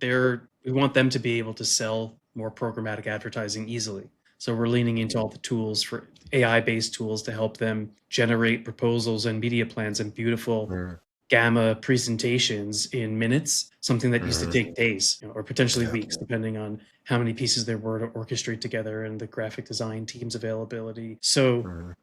we want them to be able to sell more programmatic advertising easily. So we're leaning into all the tools for AI-based tools to help them generate proposals and media plans and beautiful Mm, gamma presentations in minutes, something that used to mhm. take days, or potentially Yeah. weeks, depending on how many pieces there were to orchestrate together and the graphic design team's availability. So Mhm.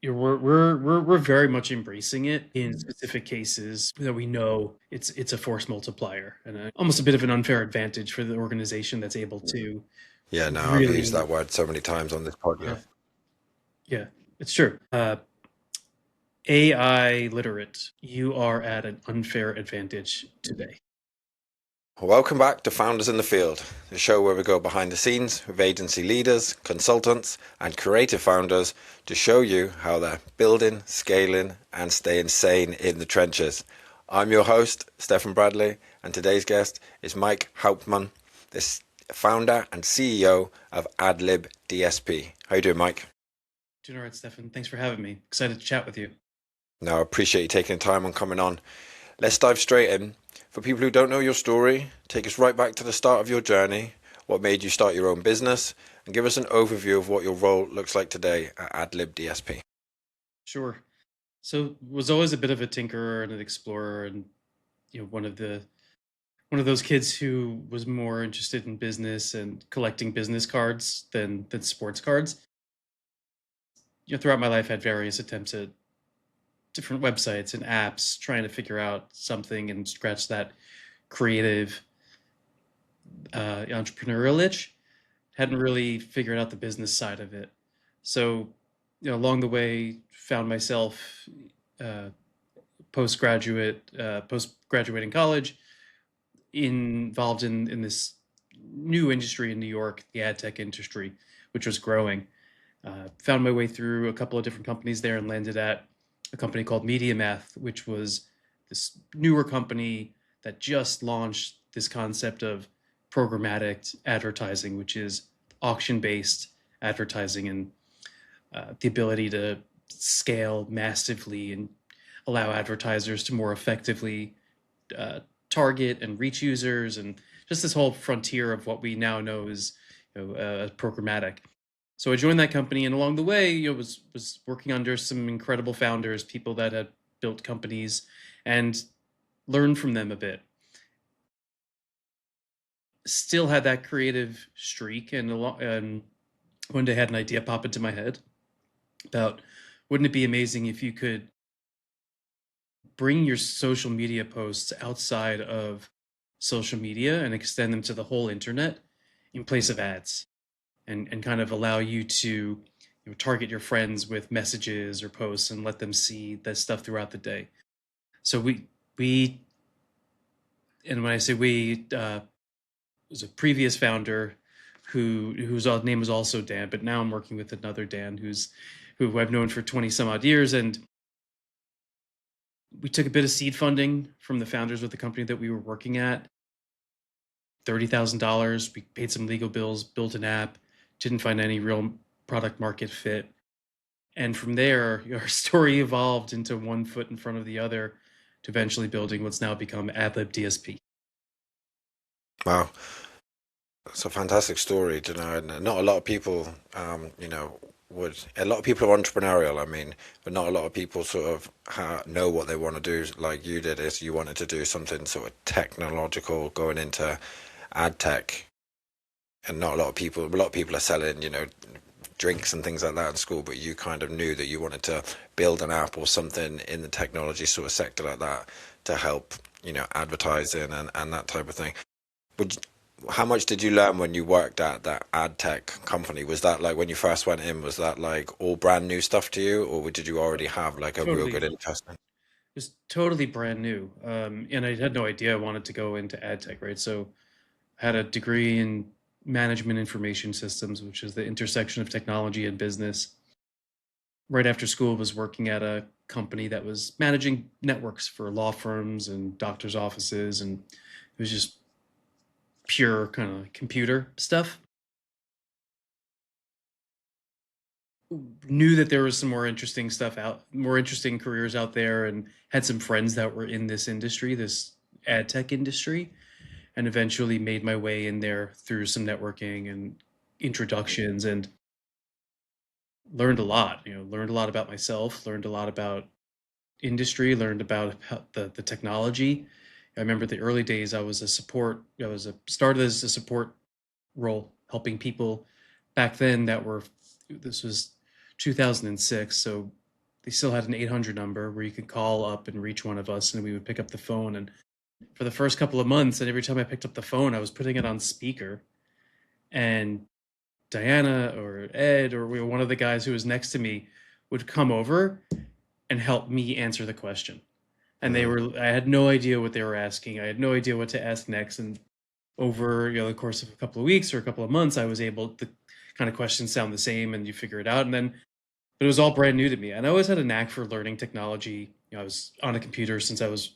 we're very much embracing it in specific cases that we know it's a force multiplier and almost a bit of an unfair advantage for the organization that's able to Yeah, no, I've used really, that word so many times on this yeah, podcast. yeah, it's true. AI literate, you are at an unfair advantage today. Welcome back to Founders in the Field, the show where we go behind the scenes with agency leaders, consultants, and creative founders to show you how they're building, scaling, and staying sane in the trenches. I'm your host, Stefan Bradley, and today's guest is Mike Hauptmann, the founder and CEO of Adlib DSP. How you doing, Mike? Doing all right, Stefan. Thanks for having me. Excited to chat with you. No, I appreciate you taking the time and coming on. Let's dive straight in. For people who don't know your story, take us right back to the start of your journey, what made you start your own business, and give us an overview of what your role looks like today at Adlib DSP. Sure. So was always a bit of a tinkerer and an explorer, and one of those kids who was more interested in business and collecting business cards than sports cards. Throughout my life, I had various attempts at different websites and apps, trying to figure out something and scratch that creative entrepreneurial itch. Hadn't really figured out the business side of it. So, along the way, found myself uh, post graduating college, involved in this new industry in New York, the ad tech industry, which was growing. Found my way through a couple of different companies there and landed at a company called Media Math, which was this newer company that just launched this concept of programmatic advertising, which is auction based advertising and the ability to scale massively and allow advertisers to more effectively uh, target and reach users, and just this whole frontier of what we now know as programmatic. So I joined that company, and along the way, was working under some incredible founders, people that had built companies, and learned from them a bit. Still had that creative streak, and one day had an idea pop into my head about, wouldn't it be amazing if you could bring your social media posts outside of social media and extend them to the whole internet in place of ads, and kind of allow you to target your friends with messages or posts and let them see that stuff throughout the day. So we and when I say we, was a previous founder whose name was also Dan, but now I'm working with another Dan who I've known for 20 some odd years, and we took a bit of seed funding from the founders of the company that we were working at, $30,000. We paid some legal bills, built an app, didn't find any real product market fit. And from there, our story evolved into one foot in front of the other to eventually building what's now become Adlib DSP. Wow, it's a fantastic story, and not a lot of people, a lot of people are entrepreneurial, I mean, but not a lot of people sort of know what they want to do like you did, is you wanted to do something sort of technological going into ad tech. And not a lot of people are selling, drinks and things like that in school, but you kind of knew that you wanted to build an app or something in the technology sort of sector like that to help, advertising and that type of thing. Would How much did you learn when you worked at that ad tech company? Was that like when you first went in, was that like all brand new stuff to you, or did you already have like a real Totally, good interest in? it was totally brand new, and I had no idea I wanted to go into ad tech, right? So I had a degree in management information systems, which is the intersection of technology and business. Right after school, was working at a company that was managing networks for law firms and doctors' offices, and it was just pure kind of computer stuff. Knew that there was some more interesting careers out there, and had some friends that were in this industry, this ad tech industry. and eventually made my way in there through some networking and introductions, and learned a lot. Learned a lot about myself, learned a lot about industry, learned about the technology. I remember the early days. Started as a support role, helping people back then that were, this was 2006, so they still had an 800 number where you could call up and reach one of us, and we would pick up the phone. And for the first couple of months, and every time I picked up the phone, I was putting it on speaker, and Diana or Ed or one of the guys who was next to me would come over and help me answer the question. And I had no idea what they were asking. I had no idea what to ask next. And over the course of a couple of weeks or a couple of months, I was able to, kind of questions sound the same and you figure it out. And then, but it was all brand new to me. And I always had a knack for learning technology. I was on a computer since I was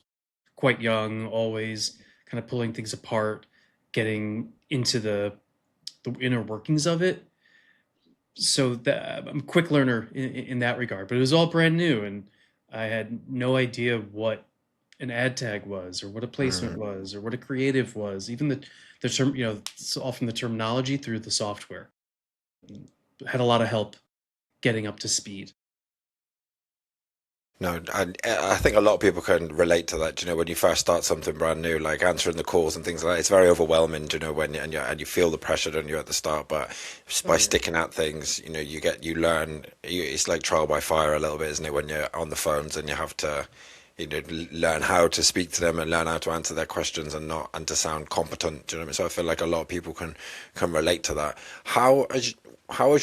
quite young, always kind of pulling things apart, getting into the inner workings of it. So that I'm a quick learner in that regard, but it was all brand new, and I had no idea what an ad tag was, or what a placement was, or what a creative was, even the term, it's all from the terminology through the software. Had a lot of help getting up to speed. No, I think a lot of people can relate to that. When you first start something brand new, like answering the calls and things like that, it's very overwhelming. When you feel the pressure, don't you, at the start? But by sticking at things, you learn. It's like trial by fire a little bit, isn't it? When you're on the phones and you have to, learn how to speak to them and learn how to answer their questions and to sound competent. Do you know what I mean? So I feel like a lot of people can relate to that. How has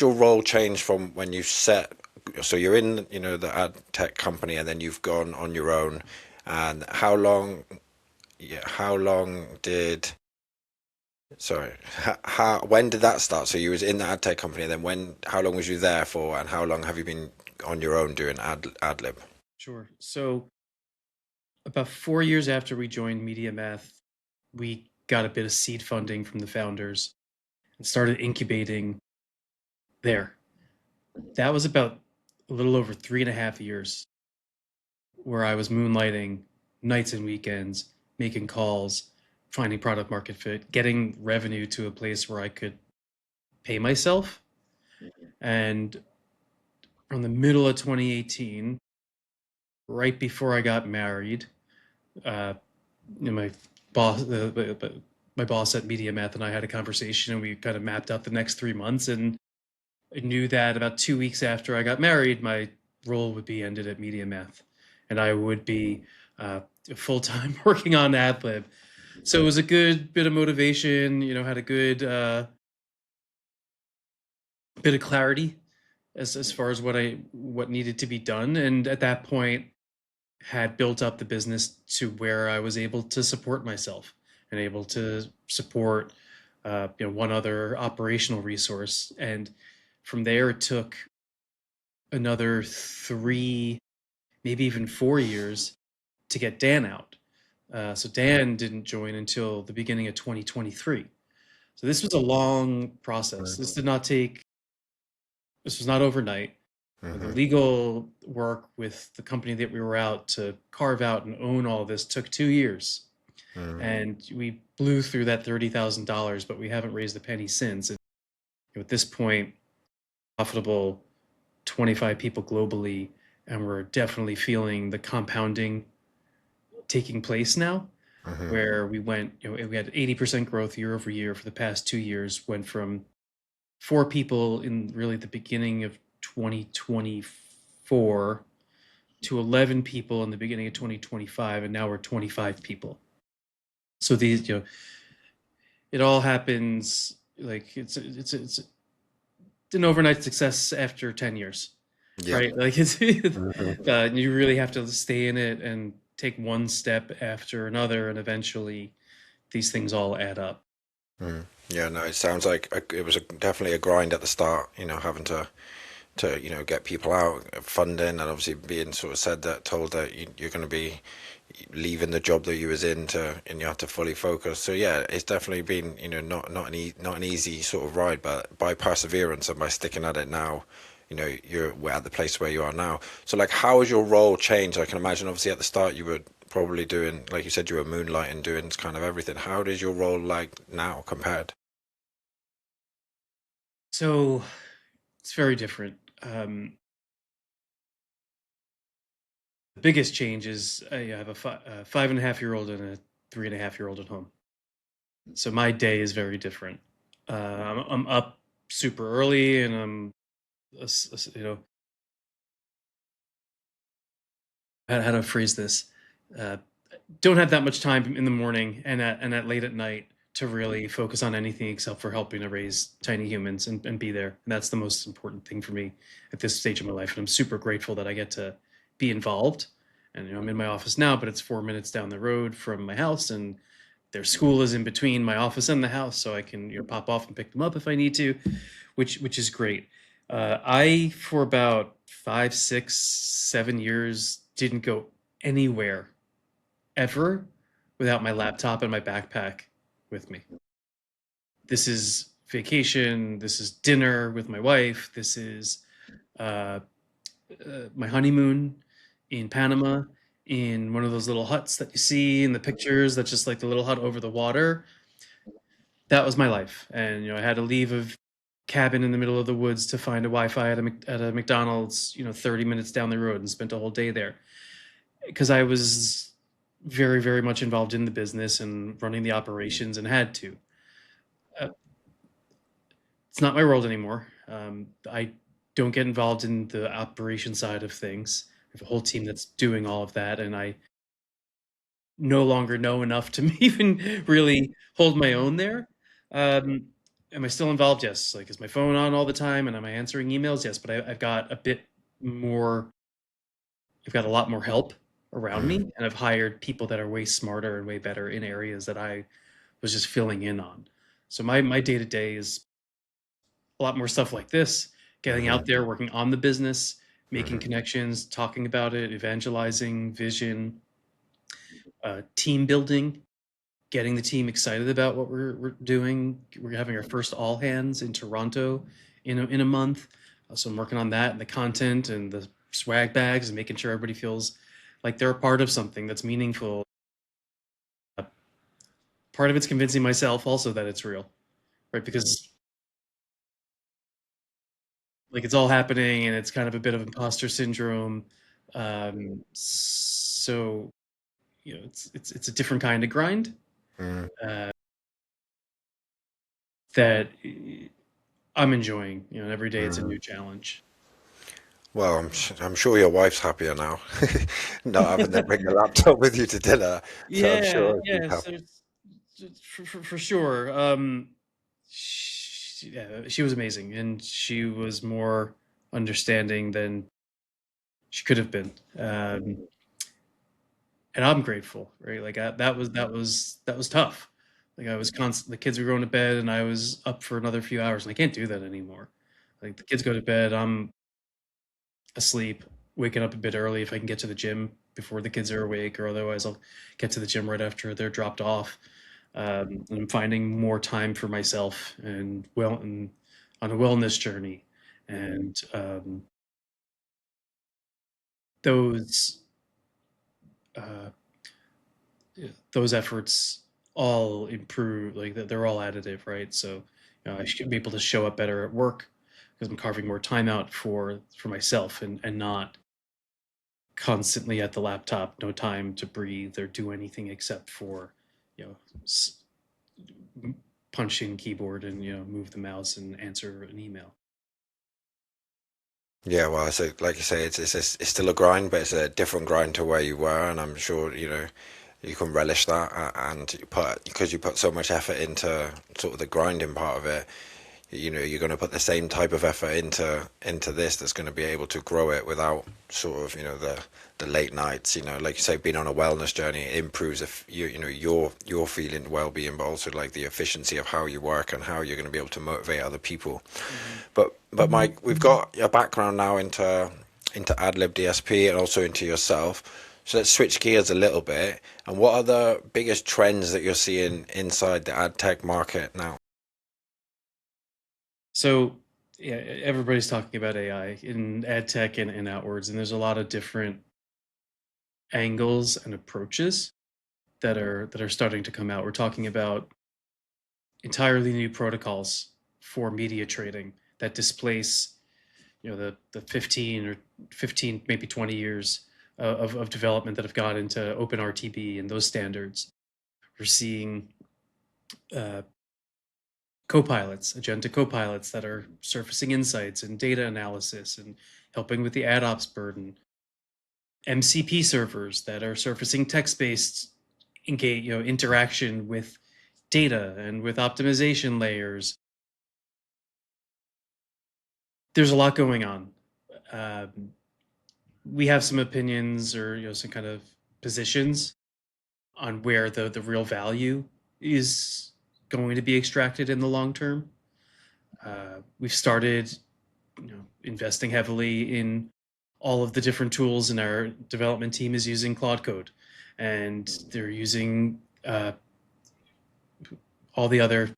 your role changed from when you set? So you're in, the ad tech company, and then you've gone on your own. And how long did, sorry, when did that start? So you was in the ad tech company, and then how long was you there for, and how long have you been on your own doing Adlib? Sure. So about 4 years after we joined Media Math, we got a bit of seed funding from the founders and started incubating there. That was about a little over 3.5 years where I was moonlighting nights and weekends, making calls, finding product market fit, getting revenue to a place where I could pay myself. And from the middle of 2018, right before I got married, my boss, my boss at Media Math and I had a conversation, and we kind of mapped out the next 3 months. And I knew that about 2 weeks after I got married, my role would be ended at Media Math, and I would be full-time working on Adlib. So it was a good bit of motivation, had a good bit of clarity as far as what needed to be done. And at that point, had built up the business to where I was able to support myself and able to support one other operational resource. And from there, it took another 3, maybe even 4 years to get Dan out. So Dan didn't join until the beginning of 2023. So this was a long process. This was not overnight. The legal work with the company that we were out to carve out and own all this took 2 years. And we blew through that $30,000, but we haven't raised a penny since. And at this point, profitable, 25 people globally, and we're definitely feeling the compounding taking place now, where we had 80% growth year over year for the past 2 years, went from 4 people in really the beginning of 2024 to 11 people in the beginning of 2025, and now we're 25 people. So these, it all happens like it's an overnight success after 10 years, right? Like you really have to stay in it and take one step after another, and eventually these things all add up. Yeah, no, it sounds like it was definitely a grind at the start, having to get people out, funding, and obviously being sort of told that you're going to be leaving the job that you was in and you have to fully focus. So yeah, it's definitely been not an easy sort of ride, but by perseverance and by sticking at it now, we're at the place where you are now. So like, how has your role changed? I can imagine obviously at the start you were probably doing, like you said, you were moonlighting, doing kind of everything. How does your role like now compared? So it's very different. The biggest change is I have a 5.5-year-old and a 3.5-year-old at home. So my day is very different. I'm up super early, and I'm, how to phrase this? Uh, don't have that much time in the morning and at late at night to really focus on anything except for helping to raise tiny humans and be there. And that's the most important thing for me at this stage of my life. And I'm super grateful that I get to be involved. And I'm in my office now, but it's 4 minutes down the road from my house, and their school is in between my office and the house, so I can pop off and pick them up if I need to, which is great. I for about 5, 6, 7 years didn't go anywhere ever without my laptop and my backpack with me. This is vacation. This is dinner with my wife. This is uh, my honeymoon in Panama, in one of those little huts that you see in the pictures. That's just like the little hut over the water. That was my life, and I had to leave a cabin in the middle of the woods to find a Wi-Fi at a McDonald's, 30 minutes down the road, and spent a whole day there because I was very, very much involved in the business and running the operations, and had to. Uh, it's not my world anymore. I don't get involved in the operation side of things. I have a whole team that's doing all of that, and I no longer know enough to even really hold my own there. Um, am I still involved? Yes. Like, is my phone on all the time, and am I answering emails? Yes, but I've got a bit more. I've got a lot more help around me, Mm, and I've hired people that are way smarter and way better in areas that I was just filling in on. So my day to day is a lot more stuff like this: getting hmm out there, working on the business, making hmm connections, talking about it, evangelizing, vision, team building, getting the team excited about what we're doing. We're having our first all hands in Toronto in a month. So I'm working on that and the content and the swag bags and making sure everybody feels like they're a part of something that's meaningful. Part of it's convincing myself also that it's real, right? Because like it's all happening and it's kind of a bit of imposter syndrome. So it's a different kind of grind mm. uh, that I'm enjoying. Every day it's a Mm. new challenge. Well, I'm sure your wife's happier now, not having to bring a laptop with you to dinner. So I'm Yeah, sure she's yeah, happy. so for sure. Yeah, she was amazing, and she was more understanding than she could have been. And I'm grateful, right? Like that was tough. Like I was constant. The kids were going to bed, and I was up for another few hours, and I can't do that anymore. Like the kids go to bed, I'm asleep, waking up a bit early if I can get to the gym before the kids are awake, or otherwise I'll get to the gym right after they're dropped off. And I'm finding more time for myself and on a wellness journey, and those uh, those efforts all improve. Like they're all additive, right? So I should be able to show up better at work because I'm carving more time out for myself, and not constantly at the laptop, no time to breathe or do anything except for, you know, s- punch in keyboard and move the mouse and answer an email. Yeah, well, so like you say, it's still a grind, but it's a different grind to where you were, and I'm sure you can relish that, and you put because you put so much effort into sort of the grinding part of it. You're going to put the same type of effort into this that's going to be able to grow it without sort of the late nights. Like you say, being on a wellness journey, it improves if your feeling well-being, but also like the efficiency of how you work and how you're going to be able to motivate other people. Mhm. But Mike, we've got your background now into Adlib DSP and also into yourself. So let's switch gears a little bit. And what are the biggest trends that you're seeing inside the ad tech market now? So yeah, everybody's talking about AI in ad tech and outwards, and there's a lot of different angles and approaches that are starting to come out. We're talking about entirely new protocols for media trading that displace, the 15 maybe 20 years of development that have got into OpenRTB and those standards. We're seeing uh, co-pilots, agenta co-pilots that are surfacing insights and data analysis and helping with the ad ops burden. MCP servers that are surfacing text-based interaction with data and with optimization layers. There's a lot going on. We have some opinions or some kind of positions on where the real value is going to be extracted in the long term. We've started investing heavily in all of the different tools, and our development team is using Claude Code, and they're using all the other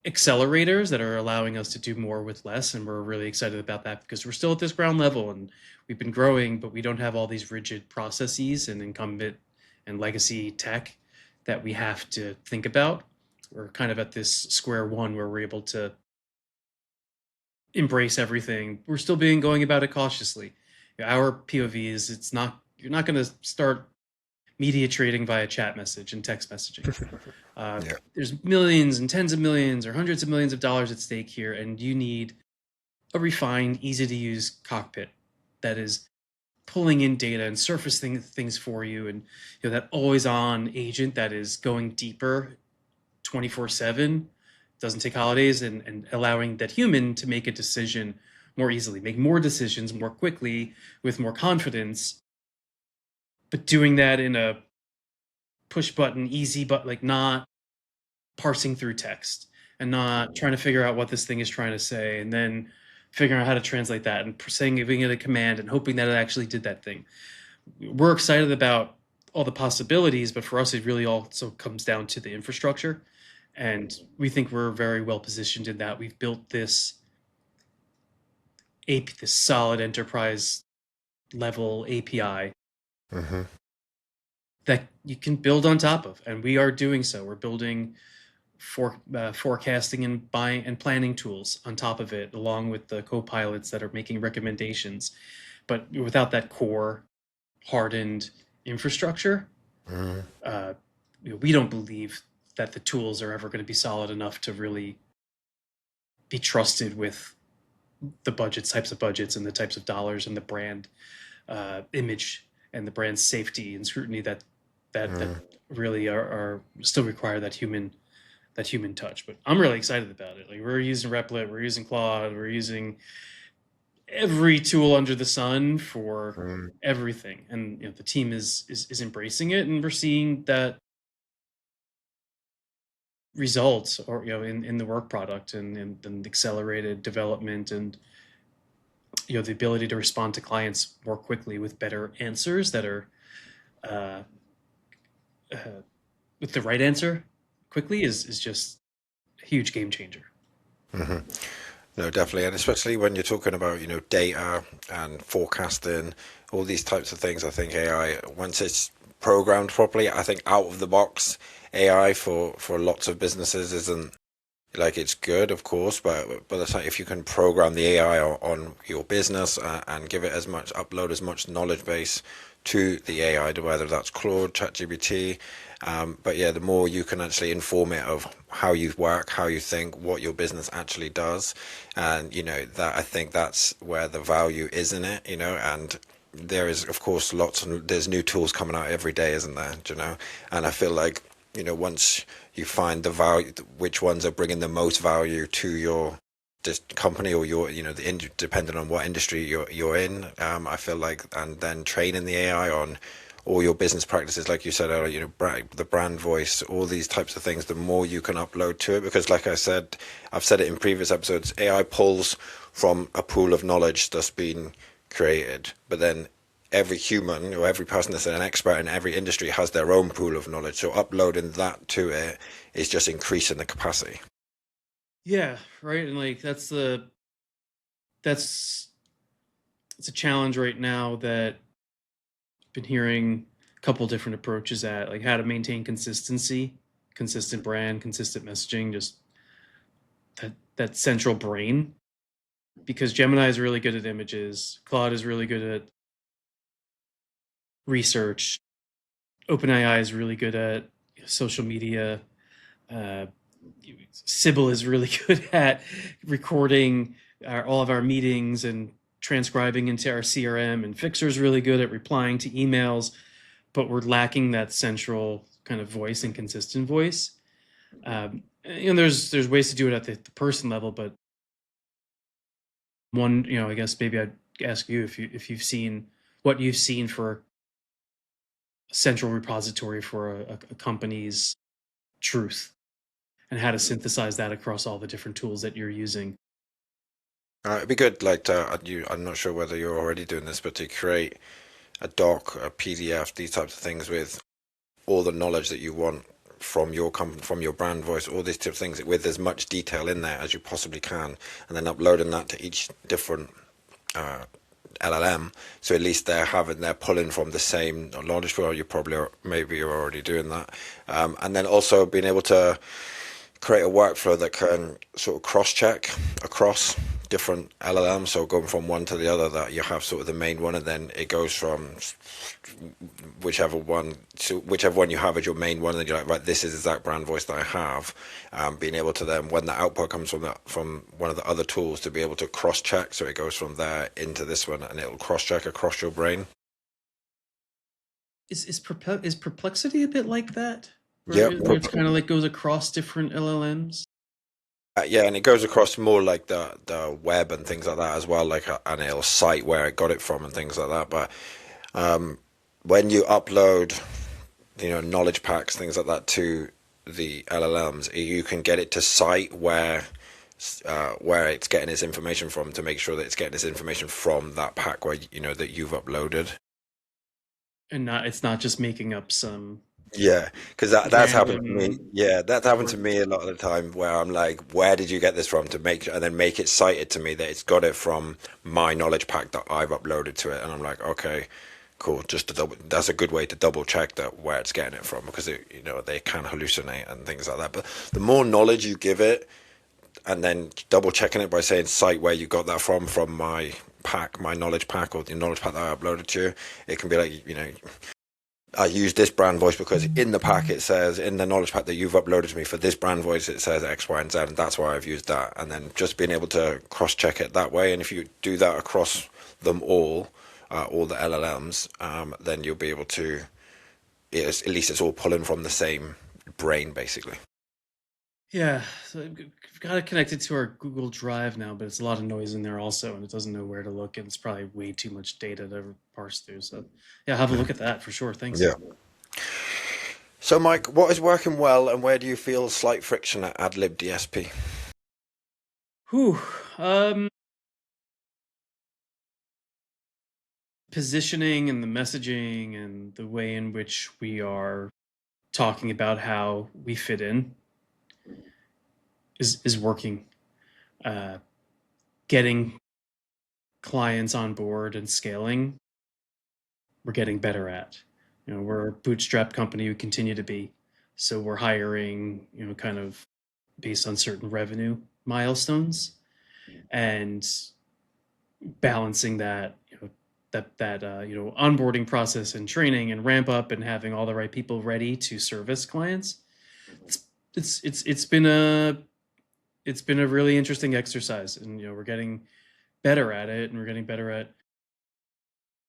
accelerators that are allowing us to do more with less. And we're really excited about that because we're still at this ground level and we've been growing, but we don't have all these rigid processes and incumbent and legacy tech that we have to think about. We're kind of at this square one where we're able to embrace everything. We're still going about it cautiously. Our POV is you're not going to start media trading via chat message and text messaging. Yeah. There's millions and tens of millions or hundreds of millions of dollars at stake here, and you need a refined, easy to use cockpit that is pulling in data and surfacing things for you, and that always on agent that is going deeper 24/7, doesn't take holidays, and allowing that human to make a decision more easily, make more decisions more quickly with more confidence, but doing that in a push button, easy, but like not parsing through text and not trying to figure out what this thing is trying to say and then figuring out how to translate that and saying, giving it a command and hoping that it actually did that thing. We're excited about all the possibilities, but for us, it really also comes down to the infrastructure. And we think we're very well positioned in that. We've built this solid enterprise level API Mm-hmm. that you can build on top of, and we are doing so. We're building forecasting and buying and planning tools on top of it, along with the co-pilots that are making recommendations. But without that core hardened infrastructure, Mm-hmm. we don't believe that the tools are ever going to be solid enough to really be trusted with the types of budgets and the types of dollars and the brand image and the brand safety and scrutiny that really are still require that human touch. But I'm really excited about it. Like, we're using Replit, we're using Claude, we're using every tool under the sun for Mm-hmm. everything, and the team is embracing it, and we're seeing that results, or in the work product and accelerated development, and the ability to respond to clients more quickly with better answers that are uh, uh, with the right answer quickly is just a huge game changer. Mm-hmm. No, definitely, and especially when you're talking about data and forecasting, all these types of things. I think AI, once it's programmed properly, I think out of the box AI for lots of businesses isn't like, it's good, of course, but it's like if you can program the AI on your business and give it upload as much knowledge base to the AI, whether that's Claude, ChatGPT. But yeah, the more you can actually inform it of how you work, how you think, what your business actually does, and that, I think that's where the value is in it, and there is, of course, there's new tools coming out every day, isn't there? And I feel like, once you find the value, which ones are bringing the most value to your company or your, depending on what industry you're in, I feel like, and then training the AI on all your business practices, like you said earlier, the brand voice, all these types of things, the more you can upload to it. Because like I've said it in previous episodes, AI pulls from a pool of knowledge that's been created, but then every human or every person that's an expert in every industry has their own pool of knowledge. So uploading that to it is just increasing the capacity. Yeah, right. And like that's it's a challenge right now that been hearing a couple different approaches at like how to maintain consistency, consistent brand, consistent messaging, just that central brain. Because Gemini is really good at images, Claude is really good at research, OpenAI is really good at social media. Uh, Sybil is really good at recording all of our meetings and transcribing into our CRM, and Fixer is really good at replying to emails, but we're lacking that central kind of voice and consistent voice. There's ways to do it at the person level, but one, I guess maybe I'd ask you if you've seen what you've seen for a central repository for a company's truth and how to synthesize that across all the different tools that you're using. It'd be good, like, I'm not sure whether you're already doing this, but to create a doc, a PDF, these types of things with all the knowledge that you want from your company, from your brand voice, all these types of things with as much detail in there as you possibly can, and then uploading that to each different LLM, so at least they're pulling from the same knowledge. Well, maybe you're already doing that, and then also being able to create a workflow that can sort of cross-check across different LLMs. So going from one to the other, that you have sort of the main one, and then it goes from whichever one you have as your main one, and then you're like, right, this is the exact brand voice that I have. Being able to then, when the output comes from one of the other tools, to be able to cross-check, so it goes from there into this one, and it'll cross-check across your brain. Is Perplexity a bit like that? Yeah, Where it's kind of like goes across different LLMs? yeah, and it goes across more like the web and things like that as well, like and it'll cite where it got it from and things like that. But when you upload, knowledge packs, things like that to the LLMs, you can get it to cite where it's getting its information from, to make sure that it's getting its information from that pack where that you've uploaded. And it's not just making up some. Yeah, because that's happened to me. Random Yeah, that's happened to word. me a lot of the time, where I'm like, where did you get this from? And then make it cited to me that it's got it from my knowledge pack that I've uploaded to it. And I'm like, okay, cool. That's a good way to double check that where it's getting it from, because they can hallucinate and things like that. But the more knowledge you give it, and then double checking it by saying cite where you got that from my pack, my knowledge pack, or the knowledge pack that I uploaded to you, it can be like, I use this brand voice because in the pack it says, in the knowledge pack that you've uploaded to me for this brand voice, it says X, Y, and Z, and that's why I've used that. And then just being able to cross-check it that way, and if you do that across them all the LLMs, then you'll be able to, at least it's all pulling from the same brain, basically. Yeah, so I've got it connected to our Google Drive now, but it's a lot of noise in there also, and it doesn't know where to look, and it's probably way too much data to parse through. So, yeah, have a look at that for sure. Thanks. Yeah. So, Mike, what is working well, and where do you feel slight friction at Adlib DSP? Whew. Positioning and the messaging and the way in which we are talking about how we fit in is working. Getting clients on board and scaling, we're getting better at. We're a bootstrap company, we continue to be. So we're hiring, kind of based on certain revenue milestones, and balancing that, onboarding process and training and ramp up and having all the right people ready to service clients. It's been a really interesting exercise, and we're getting better at it, and we're getting better at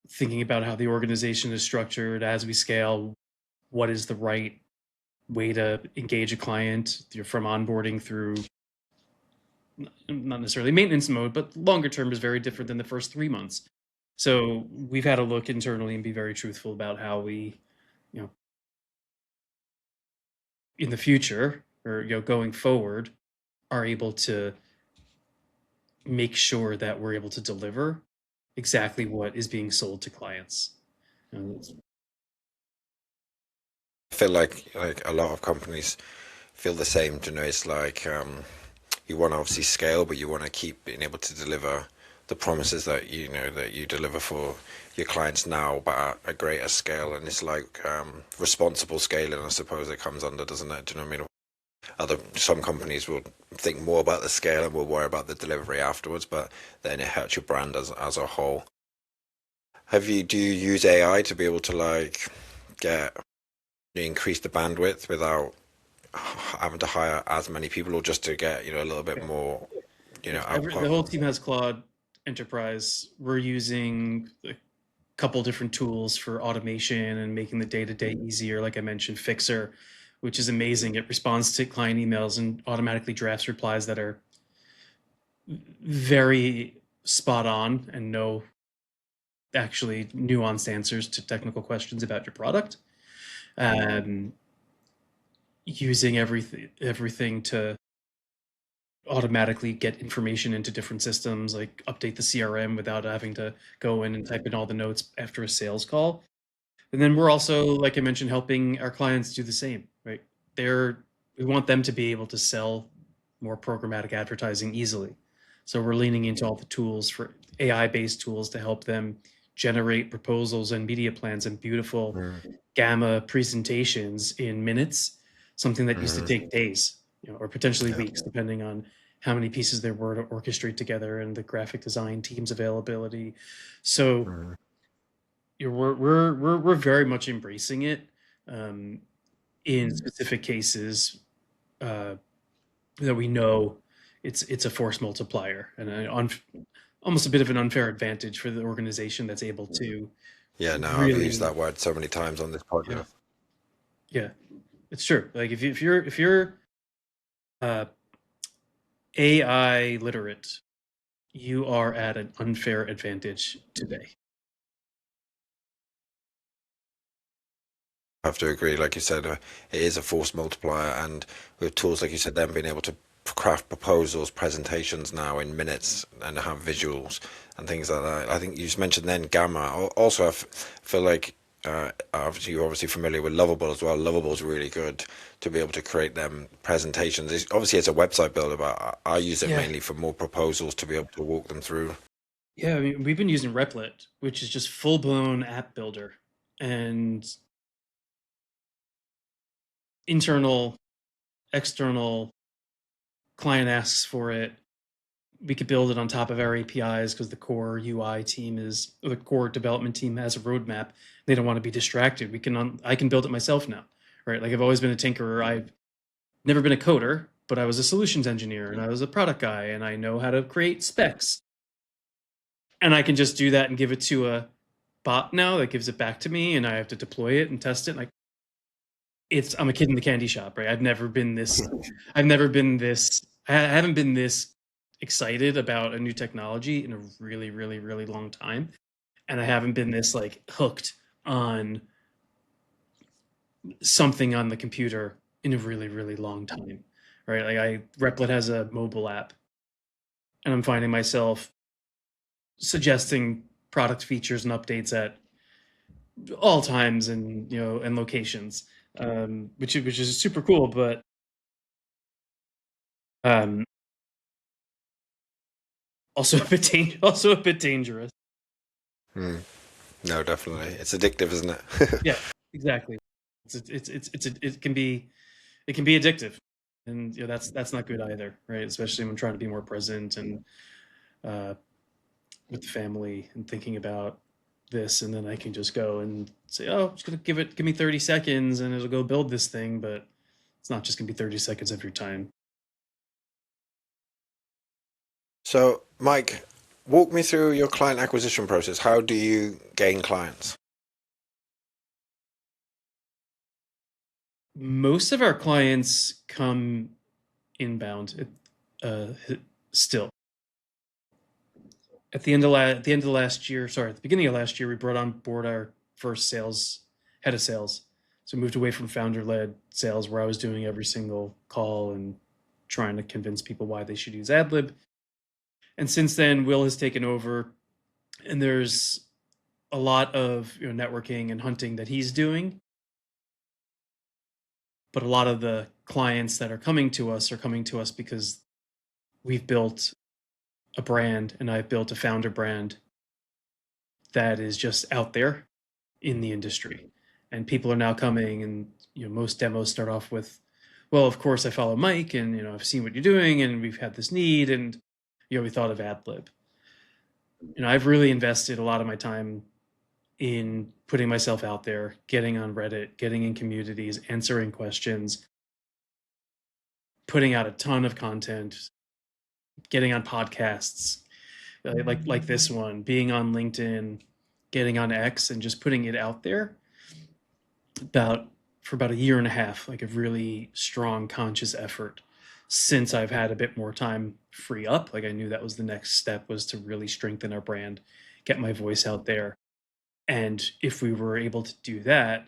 thinking about how the organization is structured as we scale. What is the right way to engage a client from onboarding through, not necessarily maintenance mode, but longer term is very different than the first 3 months. So we've had to look internally and be very truthful about how we, in the future, or going forward, are able to make sure that we're able to deliver exactly what is being sold to clients. I feel like a lot of companies feel the same. It's like you want to obviously scale, but you want to keep being able to deliver the promises that that you deliver for your clients now, but at a greater scale. And it's like responsible scaling, I suppose it comes under, doesn't it? Do you know what I mean? Some companies will think more about the scale and will worry about the delivery afterwards, but then it hurts your brand as a whole. Do you use AI to be able to like get increase the bandwidth without having to hire as many people, or just to get a little bit Yeah. more The output? whole team has Claude Enterprise. We're using a couple different tools for automation and making the day-to-day easier. Like I mentioned, Fixer, which is amazing. It responds to client emails and automatically drafts replies that are very spot on and no actually nuanced answers to technical questions about your product. Using everything to automatically get information into different systems, like update the CRM without having to go in and type in all the notes after a sales call. And then we're also, like I mentioned, helping our clients do the same, right? We want them to be able to sell more programmatic advertising easily. So we're leaning into all the tools for AI-based tools to help them generate proposals and media plans and beautiful Mm, gamma presentations in minutes, something that used to take days, or potentially yeah. weeks, depending on how many pieces there were to orchestrate together and the graphic design team's availability. So Mm, we're very much embracing it. Um, in specific cases uh, that we know it's a force multiplier and almost a bit of an unfair advantage for the organization that's able to yeah, no, I've used really, that word so many times on this yeah, podcast. yeah, it's true. Like if you're uh, AI literate, you are at an unfair advantage today. I have to agree. Like you said, it is a force multiplier, and with tools like you said, them being able to craft proposals, presentations now in minutes, and have visuals and things like that. I think you just mentioned then Gamma. Also, feel like obviously you're obviously familiar with Lovable as well. Lovable is really good to be able to create them presentations. Obviously, it's a website builder, but I use it Yeah, mainly for more proposals to be able to walk them through. yeah. I mean, we've been using Replit, which is just full blown app builder, and internal, external client asks for it. We could build it on top of our APIs because the core UI team is, or the core development team has a roadmap. They don't want to be distracted. I can build it myself now, right? Like I've always been a tinkerer. I've never been a coder, but I was a solutions engineer and I was a product guy and I know how to create specs. And I can just do that and give it to a bot now that gives it back to me and I have to deploy it and test it. Like I'm a kid in the candy shop, right? I've never been this, I haven't been this excited about a new technology in a really, really, really long time. And I haven't been this like hooked on something on the computer in a really, really long time, right? Replit has a mobile app and I'm finding myself suggesting product features and updates at all times and, and locations, which is super cool, but um, also also a bit dangerous. Hmm. No, definitely, it's addictive, isn't it? Yeah, exactly. It can be addictive, and that's not good either, right? Especially when trying to be more present and uh, with the family and thinking about this, and then I can just go and say, "Oh, I'm just gonna give me 30 seconds, and it'll go build this thing," but it's not just gonna be 30 seconds of your time. So, Mike, walk me through your client acquisition process. How do you gain clients? Most of our clients come inbound. Still, at the end of the last year, sorry, at the beginning of last year, we brought on board our first head of sales. So moved away from founder-led sales, where I was doing every single call and trying to convince people why they should use Adlib. And since then, Will has taken over, and there's a lot of networking and hunting that he's doing. But a lot of the clients that are coming to us because we've built a brand and I've built a founder brand that is just out there in the industry. And people are now coming, and most demos start off with, well, of course I follow Mike, and I've seen what you're doing, and we've had this need, and we thought of Adlib. I've really invested a lot of my time in putting myself out there, getting on Reddit, getting in communities, answering questions, putting out a ton of content, getting on podcasts like this one, being on LinkedIn, getting on X, and just putting it out there for about a year and a half, like a really strong conscious effort since I've had a bit more time free up. Like I knew that was the next step, was to really strengthen our brand, get my voice out there. And if we were able to do that,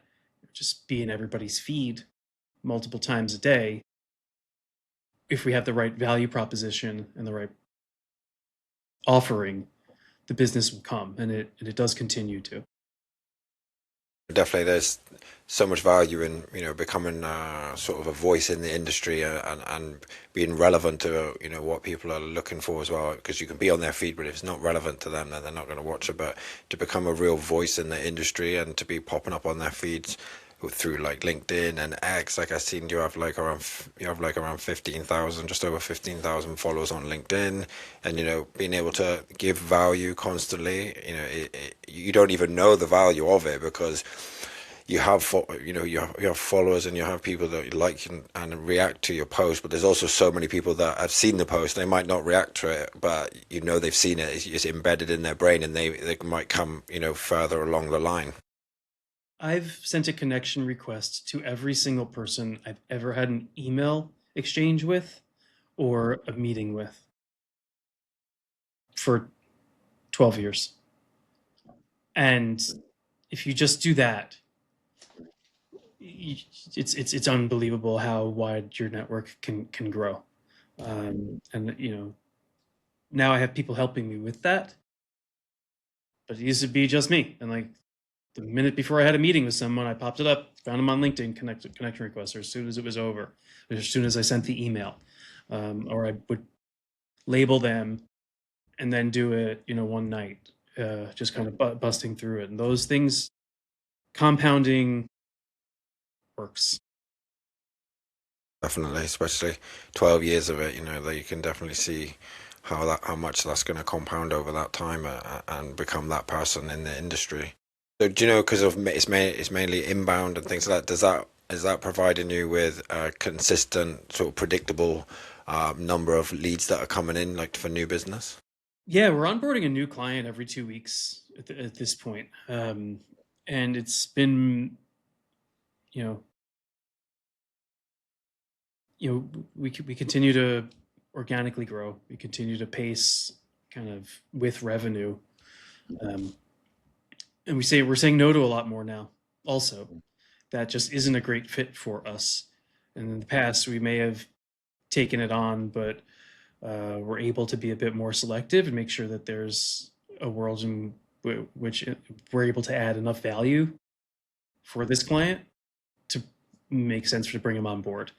just be in everybody's feed multiple times a day, if we have the right value proposition and the right offering, the business will come, and it does continue to. Definitely, there's so much value in becoming sort of a voice in the industry, and being relevant to what people are looking for as well. Because you can be on their feed, but if it's not relevant to them, then they're not going to watch it. But to become a real voice in the industry and to be popping up on their feeds through like LinkedIn and X, like I've seen you have like around 15,000, just over 15,000 followers on LinkedIn, and being able to give value constantly, you don't even know the value of it, because you have you have followers, and you have people that like and react to your post, but there's also so many people that have seen the post. They might not react to it, but they've seen it. It's embedded in their brain, and they might come further along the line. I've sent a connection request to every single person I've ever had an email exchange with or a meeting with for 12 years. And if you just do that, it's unbelievable how wide your network can grow. And now I have people helping me with that, but it used to be just me. And like the minute before I had a meeting with someone, I popped it up, found them on LinkedIn, connection request, or as soon as it was over, or as soon as I sent the email, or I would label them and then do it, one night, just kind of busting through it. And those things, compounding works. Definitely, especially 12 years of it, that you can definitely see how much that's going to compound over that time, and become that person in the industry. So do you know, because of it's mainly inbound and things like that, is that providing you with a consistent, sort of predictable number of leads that are coming in, like for new business? Yeah, we're onboarding a new client every 2 weeks at this point. And it's been, you know, we continue to organically grow. We continue to pace kind of with revenue. And we're saying no to a lot more now also. That just isn't a great fit for us. And in the past, we may have taken it on, but we're able to be a bit more selective and make sure that there's a world in which we're able to add enough value for this client to make sense to bring them on board.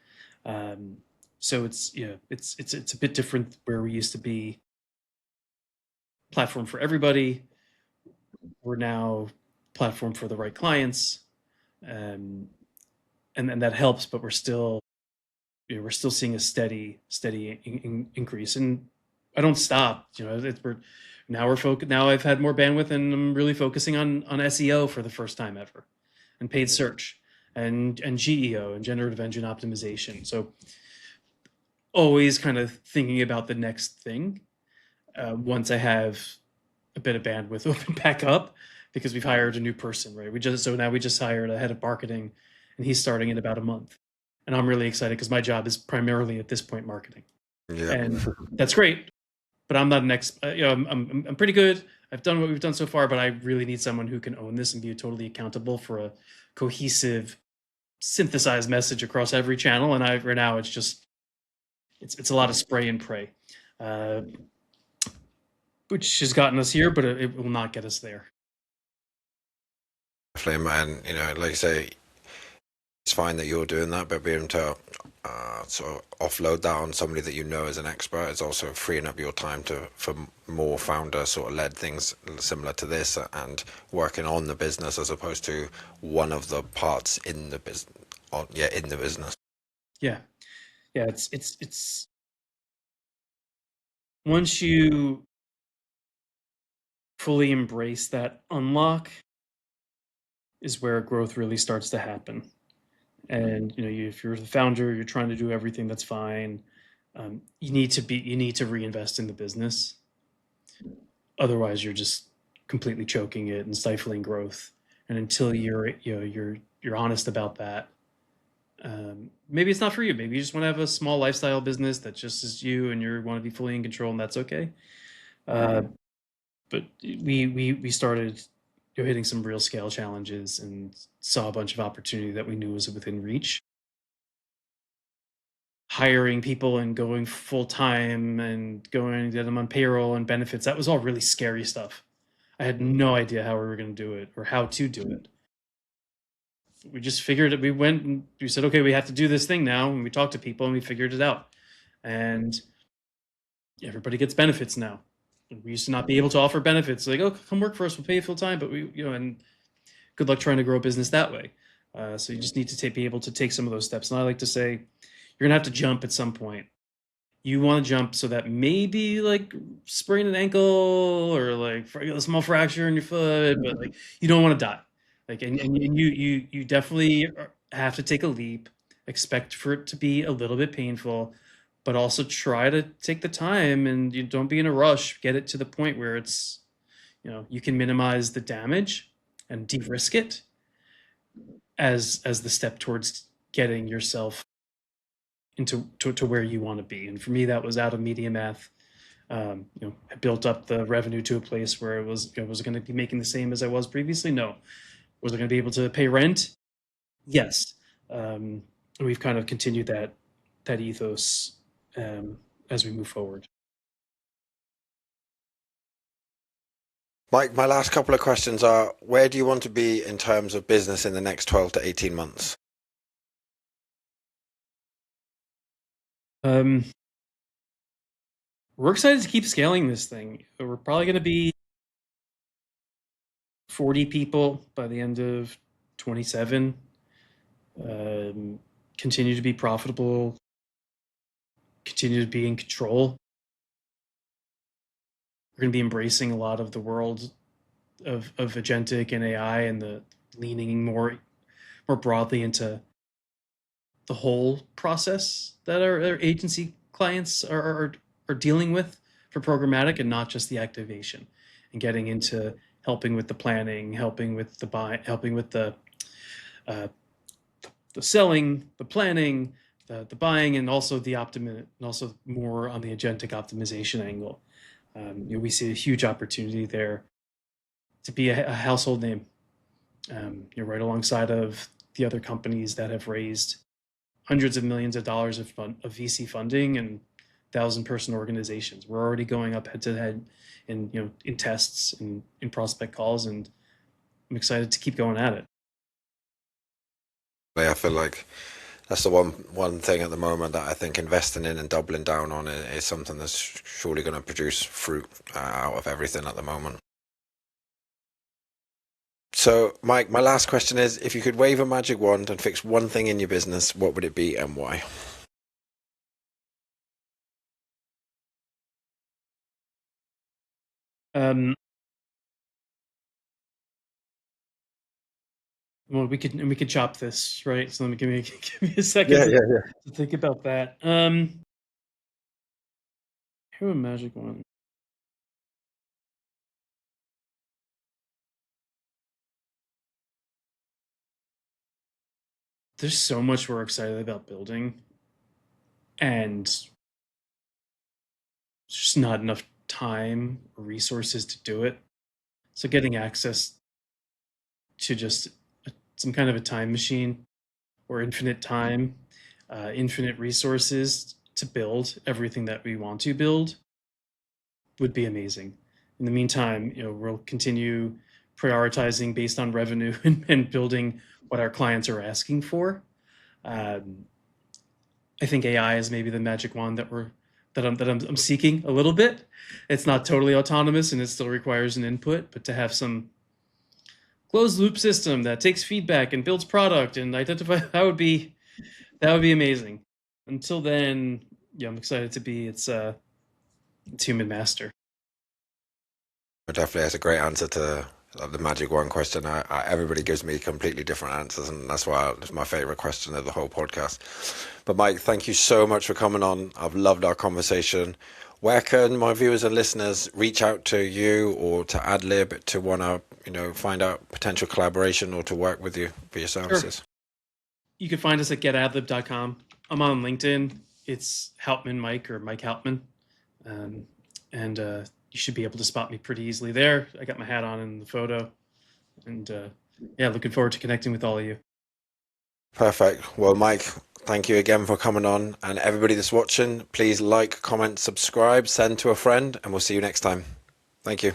So it's a bit different where we used to be platform for everybody. We're now platform for the right clients, and that helps. But we're still seeing a steady increase, and I don't stop. We're focused. Now I've had more bandwidth, and I'm really focusing on SEO for the first time ever, and paid search, and GEO and generative engine optimization. So always kind of thinking about the next thing. Once I have a bit of bandwidth open back up, because we've hired a new person, right? Now we just hired a head of marketing, and he's starting in about a month. And I'm really excited because my job is primarily at this point marketing. Yeah. And that's great, but I'm not an I'm pretty good. I've done what we've done so far, but I really need someone who can own this and be totally accountable for a cohesive, synthesized message across every channel. And right now it's just, it's a lot of spray and pray, which has gotten us here, but it will not get us there. Definitely, man. Like I say, it's fine that you're doing that, but being able to sort of offload that on somebody that you know is an expert. It's also freeing up your time for more founder sort of led things similar to this, and working on the business as opposed to one of the parts in the business. In the business. Yeah. Yeah. It's once you fully embrace that unlock is where growth really starts to happen. And if you're the founder, you're trying to do everything, that's fine. You need to reinvest in the business. Otherwise, you're just completely choking it and stifling growth. And until you're honest about that, maybe it's not for you. Maybe you just want to have a small lifestyle business that just is you, and you want to be fully in control, and that's okay. But we started hitting some real scale challenges and saw a bunch of opportunity that we knew was within reach. Hiring people and going full time and going to get them on payroll and benefits, that was all really scary stuff. I had no idea how we were going to do it or how to do it. We just figured it. We went and we said, okay, we have to do this thing now. And we talked to people and we figured it out. And everybody gets benefits now. We used to not be able to offer benefits. Like, oh, come work for us. We'll pay you full time. But and good luck trying to grow a business that way. So you just need to be able to take some of those steps. And I like to say, you're going to have to jump at some point. You want to jump so that maybe like sprain an ankle or like a small fracture in your foot, but like you don't want to die. Like, and you definitely have to take a leap, expect for it to be a little bit painful, but also try to take the time, and you don't be in a rush. Get it to the point where it's, you can minimize the damage and de-risk it as the step towards getting yourself into to where you want to be. And for me, that was out of media math. I built up the revenue to a place where it was going to be making the same as I was previously. No. Was I going to be able to pay rent? Yes. We've kind of continued that ethos as we move forward. Mike, my last couple of questions are, where do you want to be in terms of business in the next 12 to 18 months? We're excited to keep scaling this thing. We're probably going to be 40 people by the end of 27. Continue to be profitable, continue to be in control. We're going to be embracing a lot of the world of agentic and AI, and the leaning more broadly into the whole process that our agency clients are dealing with for programmatic, and not just the activation, and getting into helping with the planning, helping with the buy, helping with the selling, the planning, the buying, and also and also more on the agentic optimization angle. We see a huge opportunity there to be a household name. You're right alongside of the other companies that have raised hundreds of millions of dollars of VC funding and 1,000-person organizations. We're already going up head to head in tests and in prospect calls, and I'm excited to keep going at it. I feel like that's the one thing at the moment that I think investing in and doubling down on is something that's surely going to produce fruit out of everything at the moment. So, Mike, my last question is, if you could wave a magic wand and fix one thing in your business, what would it be and why? Well, we could chop this, right? So let me give me a second to think about that. Here, a magic one. There's so much we're excited about building, and there's just not enough time or resources to do it. So getting access to just some kind of a time machine or infinite time, infinite resources to build everything that we want to build would be amazing. In the meantime, we'll continue prioritizing based on revenue and building what our clients are asking for. I think AI is maybe the magic wand that I'm seeking a little bit. It's not totally autonomous and it still requires an input, but to have some closed loop system that takes feedback and builds product and identify that would be amazing. Until then, yeah, I'm excited to be its human master. But definitely, that's a great answer to the magic one question. Everybody gives me completely different answers, and that's why it's my favorite question of the whole podcast. But Mike, thank you so much for coming on. I've loved our conversation. Where can my viewers and listeners reach out to you or to Adlib to want to, find out potential collaboration or to work with you for your Sure. services? You can find us at getadlib.com. I'm on LinkedIn. It's Hauptmann Mike or Mike Hauptmann. And you should be able to spot me pretty easily there. I got my hat on in the photo. And yeah, looking forward to connecting with all of you. Perfect. Well, Mike, thank you again for coming on. And everybody that's watching, please like, comment, subscribe, send to a friend, and we'll see you next time. Thank you.